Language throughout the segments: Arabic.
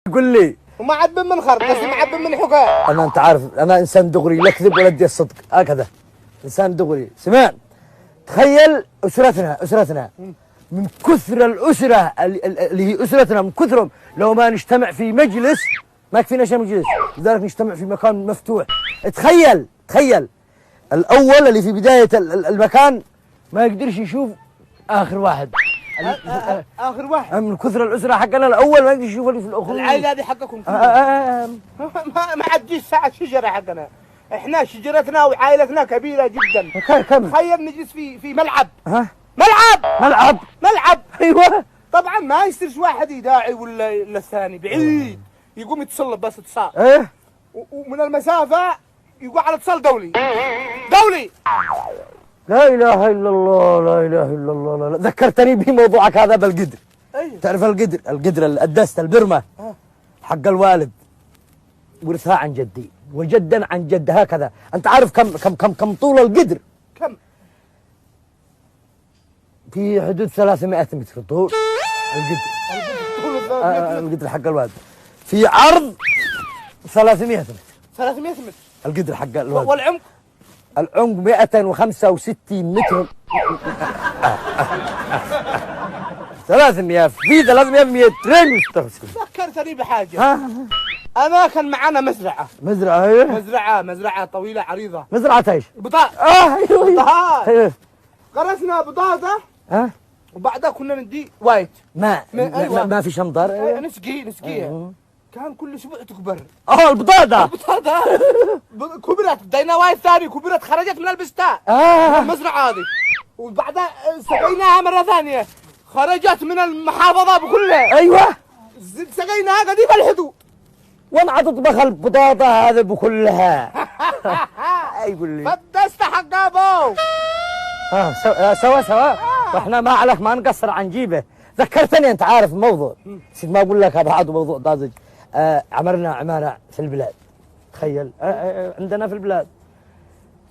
قل لي وما عاد من خرب بس ما عاد من حكايه. انت عارف انا انسان دغري لا اكذب ولا ادي الصدق هكذا انسان دغري. سمع تخيل اسرتنا من كثر الاسره اللي هي اسرتنا من كثرهم لو ما نجتمع في مجلس ما يكفينا شيء مجلس، لذلك نجتمع في مكان مفتوح. تخيل الاول اللي في بدايه المكان ما يقدرش يشوف اخر واحد. اخر واحد من كثر الاسره حقنا الاول ما يقدر يشوف اللي في الاخر. العائله هذه حقكم كلها. ما عاد تجي ساعه شجره حقنا، احنا شجرتنا وعائلتنا كبيره جدا. كم تخيل نجلس في ملعب. ها ملعب ايوه. طبعا ما يصيرش واحد يداعي ولا الثاني بعيد يقوم يتصل بس اتصال ايه ومن المسافه يقول على اتصال دولي. لا اله الا الله لا اله الا الله. لا ذكرتني بموضوعك هذا بالقدر. ايوه تعرف القدر الدست البرمه حق الوالد ورثها عن جدي وجدا عن جد هكذا. انت عارف كم طول القدر؟ كم؟ في حدود 300 متر طول القدر حق الوالد. في عرض 300 متر 300 متر القدر حق الوالد. والعمق 265 متر. 300 في 300 مترين مستوسين. ذكرتني بحاجه. انا كان معنا مزرعه ايوه مزرعه طويله عريضه. مزرعة ايش؟ بطاطا. ايوه بطاطا غرسنا بطاطا ها وبعدها كنا ندي وايت ما أيوة. ما في شمطر. نسقيها كان كل اسبوع تكبر. البطاطا كبرت بدينا وايت ثاني كبرت خرجت من البستان المزرعه هذه وبعدها سقيناها مره ثانيه خرجت من المحافظه بكلها. ايوه سقيناها قديم الحدود. وما تطبخ البطاطا هذا بكلها. يقول لي فدست حق ابو. سوا واحنا ما عليك ما نقصر عن جيبه. ذكرتني انت عارف الموضوع نسيت ما اقول لك هذا عاد موضوع طازج. عمرنا عماره في البلاد. تخيل عندنا في البلاد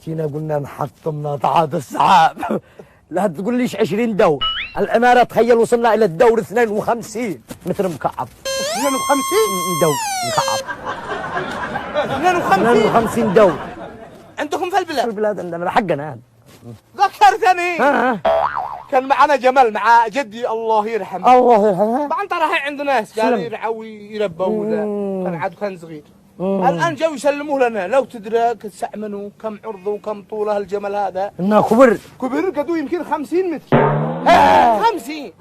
جينا قلنا نحطمنا تعاد السحاب. لا تقول ليش 20 دور العماره. تخيل وصلنا الى الدور 52 متر مكعب. 52 دور مكعب. 52 دور عندكم في البلاد عندنا حقنا. ذكرتني كان معنا جمل مع جدي الله يرحمه. الله يرحمه. طبعا ترى هي عند ناس قالوا يرعوا يربوا كان صغير. الان جو يسلموه لنا لو تدرك تستعملوا كم عرضه وكم طوله الجمل هذا. انه كبر قدو يمكن 50 متر. 50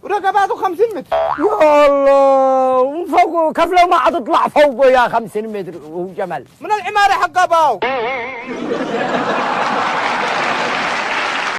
ورقباته 50 متر. يا الله وفوق كيف لو ما عاد تطلع فوقه يا 50 متر وهو جمل من العماره حق ابوه.